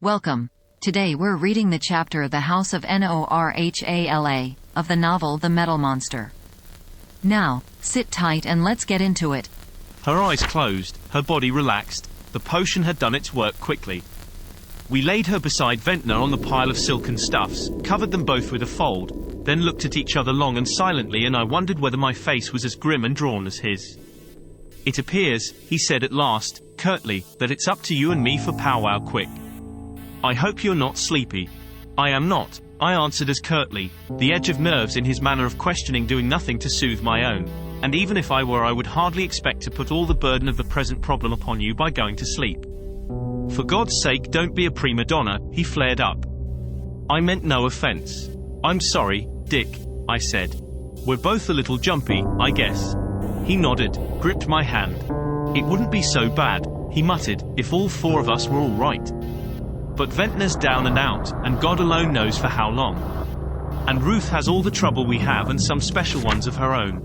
Welcome. Today we're reading the chapter The House of NORHALA, of the novel The Metal Monster. Now, sit tight and let's get into it. Her eyes closed, her body relaxed. The potion had done its work quickly. We laid her beside Ventnor on the pile of silken stuffs, covered them both with a fold, then looked at each other long and silently, and I wondered whether my face was as grim and drawn as his. "It appears," he said at last, curtly, "that it's up to you and me for powwow quick. I hope you're not sleepy." "I am not," I answered as curtly, the edge of nerves in his manner of questioning doing nothing to soothe my own. "And even if I were, I would hardly expect to put all the burden of the present problem upon you by going to sleep." "For God's sake, don't be a prima donna," he flared up. "I meant no offense." "I'm sorry, Dick," I said. "We're both a little jumpy, I guess." He nodded, gripped my hand. "It wouldn't be so bad," he muttered, "if all four of us were all right. But Ventnor's down and out, and God alone knows for how long. And Ruth has all the trouble we have and some special ones of her own.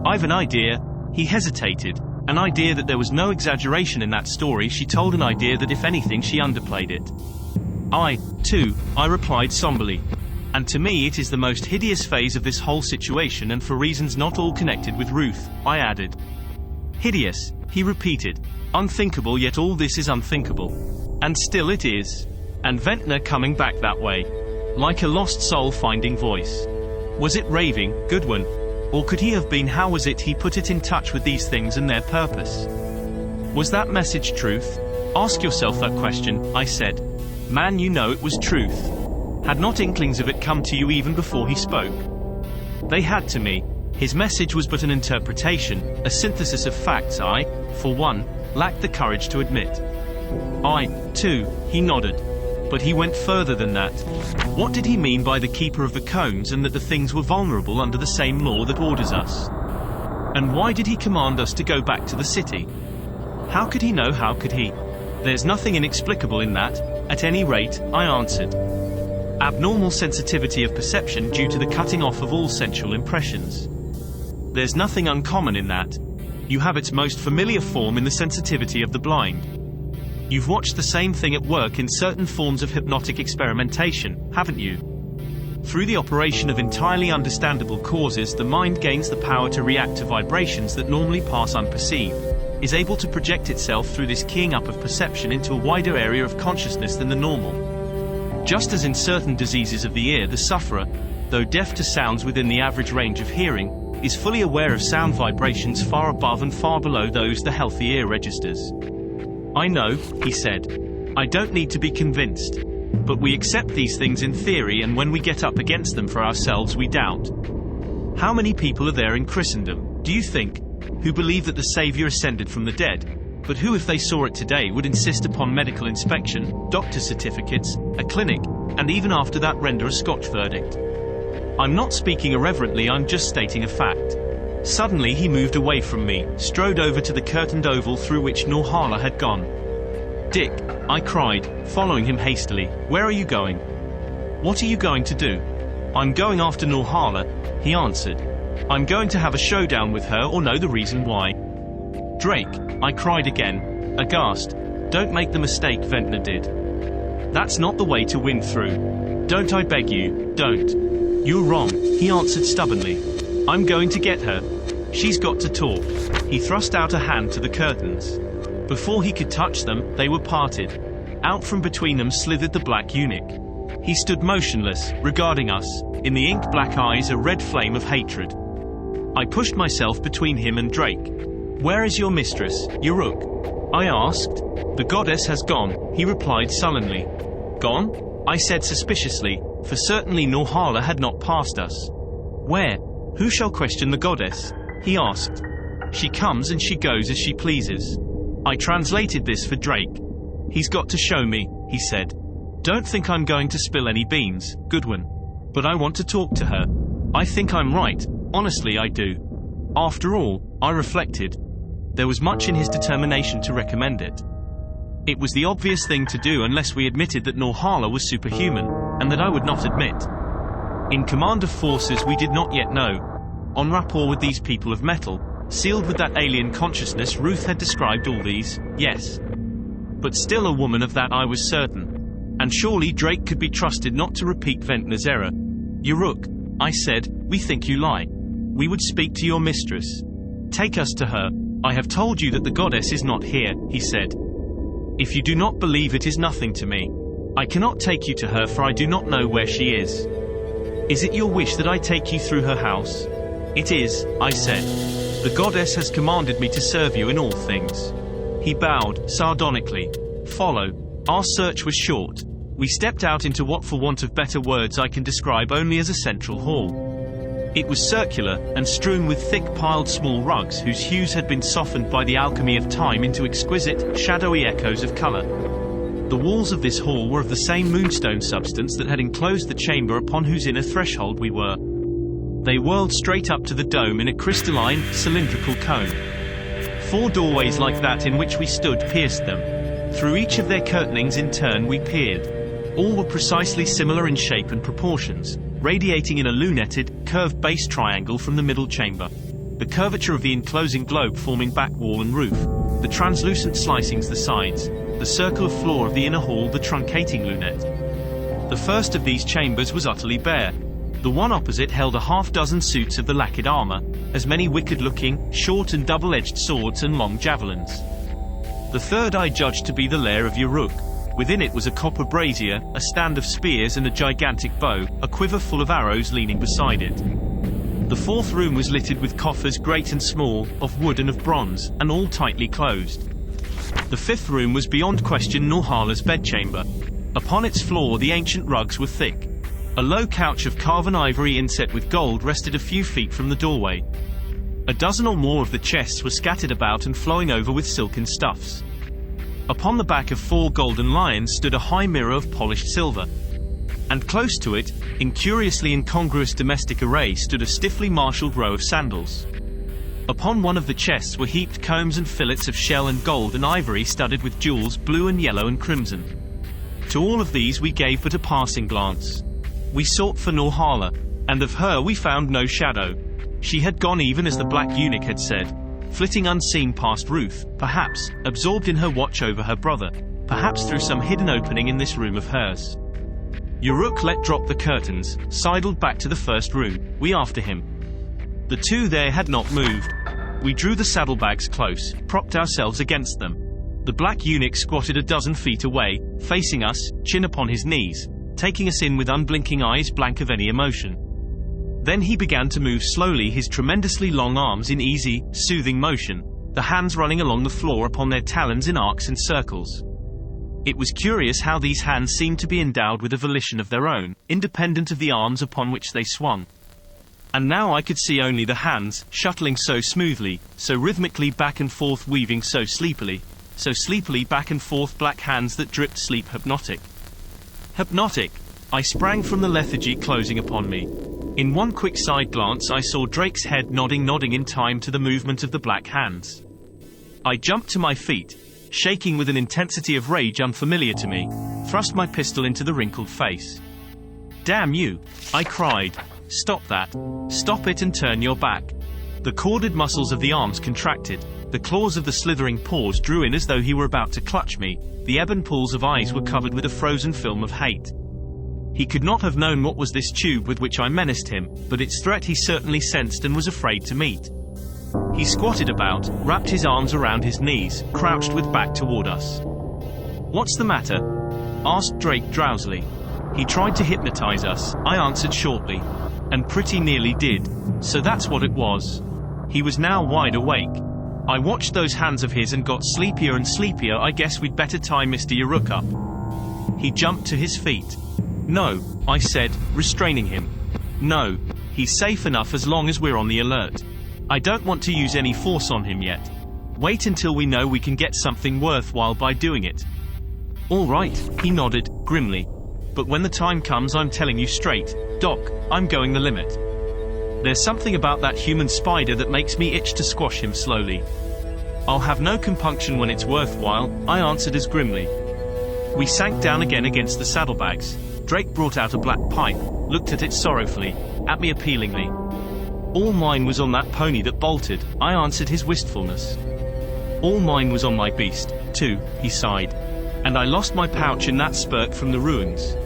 I've an idea." He hesitated. "An idea that there was no exaggeration in that story she told, an idea that if anything she underplayed it." Too, I replied somberly. "And to me it is the most hideous phase of this whole situation, and for reasons not all connected with Ruth," I added. "Hideous," he repeated. "Unthinkable, yet all this is unthinkable. And still it is. And Ventnor coming back that way. Like a lost soul finding voice. Was it raving, Goodwin? Or could he have been? How was it he put it in touch with these things and their purpose? Was that message truth? Ask yourself that question," I said. "Man, you know it was truth. Had not inklings of it come to you even before he spoke?" "They had to me. His message was but an interpretation, a synthesis of facts I, for one, lacked the courage to admit." Too, he nodded. "But he went further than that. What did he mean by the keeper of the cones, and that the things were vulnerable under the same law that orders us? And why did he command us to go back to the city? How could he know? How could he? There's nothing inexplicable in that, at any rate," I answered. "Abnormal sensitivity of perception due to the cutting off of all sensual impressions. There's nothing uncommon in that. You have its most familiar form in the sensitivity of the blind. You've watched the same thing at work in certain forms of hypnotic experimentation, haven't you? Through the operation of entirely understandable causes, the mind gains the power to react to vibrations that normally pass unperceived, is able to project itself through this keying up of perception into a wider area of consciousness than the normal. Just as in certain diseases of the ear, the sufferer, though deaf to sounds within the average range of hearing, is fully aware of sound vibrations far above and far below those the healthy ear registers." "I know," he said. "I don't need to be convinced. But we accept these things in theory, and when we get up against them for ourselves we doubt. How many people are there in Christendom, do you think, who believe that the Saviour ascended from the dead, but who, if they saw it today, would insist upon medical inspection, doctor's certificates, a clinic, and even after that render a Scotch verdict? I'm not speaking irreverently, I'm just stating a fact." Suddenly he moved away from me, strode over to the curtained oval through which NORHALA had gone. "Dick," I cried, following him hastily, "where are you going?" "What are you going to do?" "I'm going after NORHALA," he answered. "I'm going to have a showdown with her, or know the reason why." "Drake," I cried again, aghast, "don't make the mistake Ventnor did. That's not the way to win through. Don't, I beg you, don't." "You're wrong," he answered stubbornly. "I'm going to get her. She's got to talk." He thrust out a hand to the curtains. Before he could touch them, they were parted. Out from between them slithered the black eunuch. He stood motionless, regarding us, in the ink-black eyes a red flame of hatred. I pushed myself between him and Drake. "Where is your mistress, Uruk?" I asked. "The goddess has gone," he replied sullenly. "Gone?" I said suspiciously, for certainly NORHALA had not passed us. "Where? Who shall question the goddess?" he asked. "She comes and she goes as she pleases." I translated this for Drake. "He's got to show me," he said. "Don't think I'm going to spill any beans, Goodwin. But I want to talk to her. I think I'm right, honestly I do." After all, I reflected, there was much in his determination to recommend it. It was the obvious thing to do unless we admitted that NORHALA was superhuman, and that I would not admit. In command of forces we did not yet know, en rapport with these people of metal, sealed with that alien consciousness Ruth had described all these, yes. But still a woman of that I was certain. And surely Drake could be trusted not to repeat Ventnor's error. "Uruk," I said, "we think you lie. We would speak to your mistress. Take us to her." "I have told you that the goddess is not here," he said. "If you do not believe, it is nothing to me. I cannot take you to her, for I do not know where she is." "Is it your wish that I take you through her house?" "It is," I said. "The goddess has commanded me to serve you in all things." He bowed, sardonically. "Follow." Our search was short. We stepped out into what, for want of better words, I can describe only as a central hall. It was circular, and strewn with thick-piled small rugs whose hues had been softened by the alchemy of time into exquisite, shadowy echoes of color. The walls of this hall were of the same moonstone substance that had enclosed the chamber upon whose inner threshold we were. They whirled straight up to the dome in a crystalline, cylindrical cone. 4 doorways like that in which we stood pierced them. Through each of their curtainings in turn we peered. All were precisely similar in shape and proportions, radiating in a lunetted, curved base triangle from the middle chamber. The curvature of the enclosing globe forming back wall and roof, the translucent slicings the sides, the circular floor of the inner hall the truncating lunette. The first of these chambers was utterly bare. The one opposite held a half-dozen suits of the lacquered armor, as many wicked-looking, short and double-edged swords and long javelins. The third I judged to be the lair of Uruk. Within it was a copper brazier, a stand of spears and a gigantic bow, a quiver full of arrows leaning beside it. The fourth room was littered with coffers great and small, of wood and of bronze, and all tightly closed. The fifth room was beyond question NORHALA's bedchamber. Upon its floor the ancient rugs were thick. A low couch of carven ivory inset with gold rested a few feet from the doorway. A dozen or more of the chests were scattered about and flowing over with silken stuffs. Upon the back of 4 golden lions stood a high mirror of polished silver. And close to it, in curiously incongruous domestic array, stood a stiffly marshalled row of sandals. Upon one of the chests were heaped combs and fillets of shell and gold and ivory studded with jewels blue and yellow and crimson. To all of these we gave but a passing glance. We sought for NORHALA, and of her we found no shadow. She had gone even as the black eunuch had said, flitting unseen past Ruth, perhaps, absorbed in her watch over her brother, perhaps through some hidden opening in this room of hers. Uruk let drop the curtains, sidled back to the first room, we after him. The 2 there had not moved. We drew the saddlebags close, propped ourselves against them. The black eunuch squatted a dozen feet away, facing us, chin upon his knees, taking us in with unblinking eyes blank of any emotion. Then he began to move slowly, his tremendously long arms in easy, soothing motion, the hands running along the floor upon their talons in arcs and circles. It was curious how these hands seemed to be endowed with a volition of their own, independent of the arms upon which they swung. And now I could see only the hands, shuttling so smoothly, so rhythmically back and forth, weaving so sleepily back and forth, black hands that dripped sleep, hypnotic. Hypnotic! I sprang from the lethargy closing upon me. In one quick side glance I saw Drake's head nodding in time to the movement of the black hands. I jumped to my feet, shaking with an intensity of rage unfamiliar to me, thrust my pistol into the wrinkled face. "Damn you!" I cried. "Stop that! Stop it and turn your back!" The corded muscles of the arms contracted, the claws of the slithering paws drew in as though he were about to clutch me, the ebon pools of eyes were covered with a frozen film of hate. He could not have known what was this tube with which I menaced him, but its threat he certainly sensed and was afraid to meet. He squatted about, wrapped his arms around his knees, crouched with back toward us. "What's the matter?" asked Drake drowsily. He tried to hypnotize us, I answered shortly. And pretty nearly did. So that's what it was. He was now wide awake. I watched those hands of his and got sleepier and sleepier. "I guess we'd better tie Mr. Uruk up." He jumped to his feet. "No," I said, restraining him. "No. He's safe enough as long as we're on the alert. I don't want to use any force on him yet. Wait until we know we can get something worthwhile by doing it." "All right," he nodded, grimly. "But when the time comes, I'm telling you straight, Doc, I'm going the limit. There's something about that human spider that makes me itch to squash him slowly." "I'll have no compunction when it's worthwhile," I answered as grimly. We sank down again against the saddlebags. Drake brought out a black pipe, looked at it sorrowfully, at me appealingly. "All mine was on that pony that bolted," I answered his wistfulness. "All mine was on my beast, too," he sighed. And I lost my pouch in that spurt from the ruins.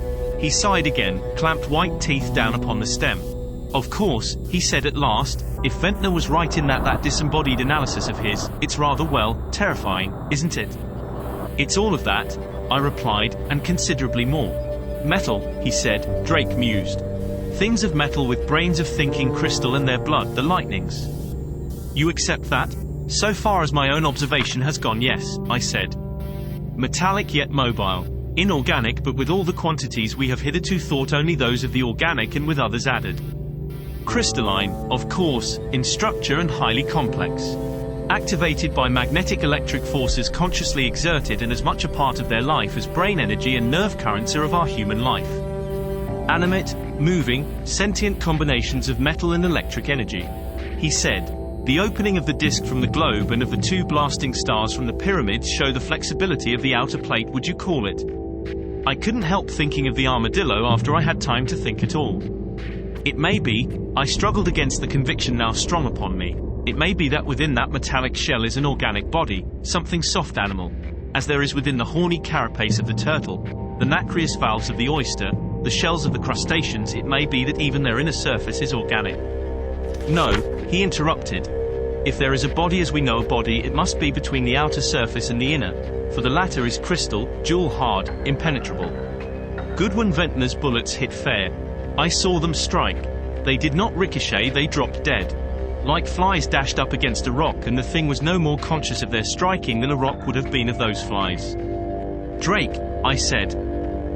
He sighed again, clamped white teeth down upon the stem. Of course, he said at last, if Ventnor was right in that disembodied analysis of his, it's rather, well, terrifying, isn't it? It's all of that, I replied, and considerably more. Metal, he said, Drake mused. Things of metal with brains of thinking crystal and their blood, the lightnings. You accept that? So far as my own observation has gone, yes, I said. Metallic yet mobile. Inorganic but with all the quantities we have hitherto thought only those of the organic and with others added. Crystalline, of course, in structure and highly complex. Activated by magnetic electric forces consciously exerted and as much a part of their life as brain energy and nerve currents are of our human life. Animate, moving, sentient combinations of metal and electric energy. He said, the opening of the disk from the globe and of the two blasting stars from the pyramids show the flexibility of the outer plate, would you call it? I couldn't help thinking of the armadillo after I had time to think at all. It may be, I struggled against the conviction now strong upon me, it may be that within that metallic shell is an organic body, something soft animal, as there is within the horny carapace of the turtle, the nacreous valves of the oyster, the shells of the crustaceans. It may be that even their inner surface is organic. No, he interrupted. If there is a body as we know a body, it must be between the outer surface and the inner, for the latter is crystal, jewel-hard, impenetrable. Goodwin Ventnor's bullets hit fair. I saw them strike. They did not ricochet, they dropped dead. Like flies dashed up against a rock, and the thing was no more conscious of their striking than a rock would have been of those flies. Drake, I said.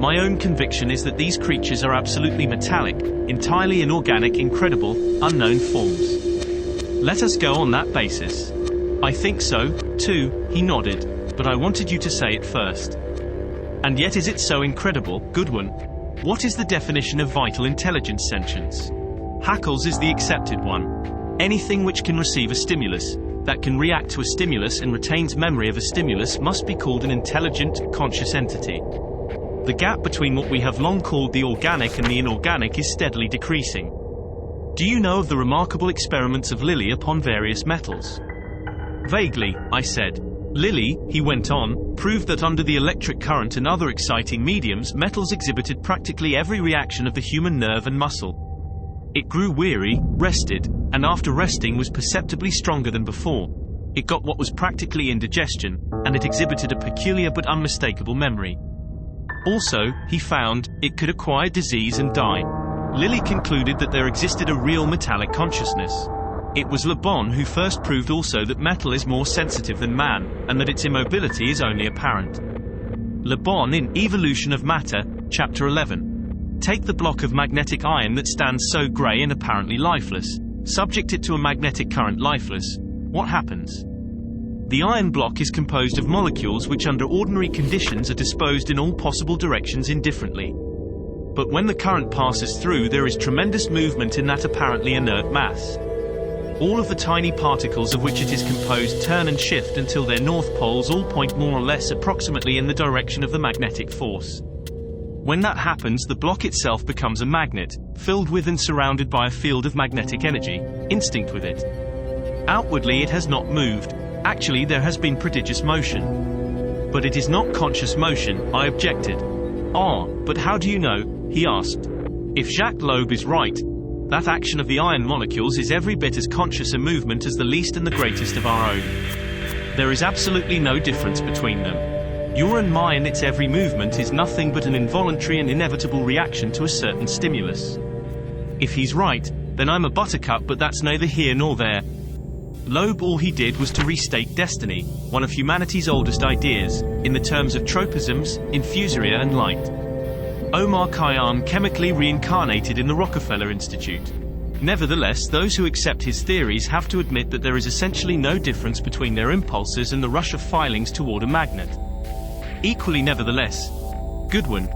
My own conviction is that these creatures are absolutely metallic, entirely inorganic, incredible, unknown forms. Let us go on that basis. I think so, too, he nodded, but I wanted you to say it first. And yet is it so incredible, Goodwin? What is the definition of vital intelligence sentience? Haeckel's is the accepted one. Anything which can receive a stimulus, that can react to a stimulus and retains memory of a stimulus, must be called an intelligent, conscious entity. The gap between what we have long called the organic and the inorganic is steadily decreasing. Do you know of the remarkable experiments of Lilly upon various metals? Vaguely, I said. Lilly, he went on, proved that under the electric current and other exciting mediums, metals exhibited practically every reaction of the human nerve and muscle. It grew weary, rested, and after resting was perceptibly stronger than before. It got what was practically indigestion, and it exhibited a peculiar but unmistakable memory. Also, he found, it could acquire disease and die. Lilly concluded that there existed a real metallic consciousness. It was Le Bon who first proved also that metal is more sensitive than man, and that its immobility is only apparent. Le Bon in Evolution of Matter, Chapter 11. Take the block of magnetic iron that stands so grey and apparently lifeless, subject it to a magnetic current lifeless. What happens? The iron block is composed of molecules which under ordinary conditions are disposed in all possible directions indifferently. But when the current passes through, there is tremendous movement in that apparently inert mass. All of the tiny particles of which it is composed turn and shift until their north poles all point more or less approximately in the direction of the magnetic force. When that happens, the block itself becomes a magnet, filled with and surrounded by a field of magnetic energy, instinct with it. Outwardly it has not moved. Actually, there has been prodigious motion. But it is not conscious motion, I objected. Ah, but how do you know? He asked. If Jacques Loeb is right, that action of the iron molecules is every bit as conscious a movement as the least and the greatest of our own. There is absolutely no difference between them. Your and mine, its every movement is nothing but an involuntary and inevitable reaction to a certain stimulus. If he's right, then I'm a buttercup, but that's neither here nor there. Loeb, all he did was to restate destiny, one of humanity's oldest ideas, in the terms of tropisms, infusoria and light. Omar Khayyam chemically reincarnated in the Rockefeller Institute. Nevertheless, those who accept his theories have to admit that there is essentially no difference between their impulses and the rush of filings toward a magnet. Equally nevertheless, Goodwin,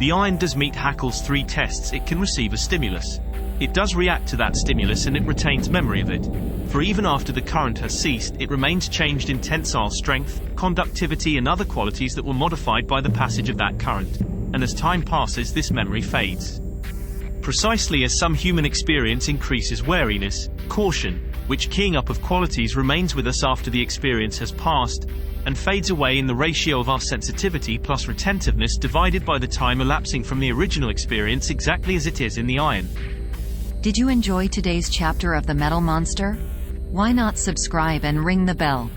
the iron does meet Haeckel's 3 tests. It can receive a stimulus. It does react to that stimulus and it retains memory of it. For even after the current has ceased, it remains changed in tensile strength, conductivity and other qualities that were modified by the passage of that current. And as time passes, this memory fades. Precisely as some human experience increases wariness, caution, which keying up of qualities remains with us after the experience has passed, and fades away in the ratio of our sensitivity plus retentiveness divided by the time elapsing from the original experience, exactly as it is in the iron. Did you enjoy today's chapter of The Metal Monster? Why not subscribe and ring the bell?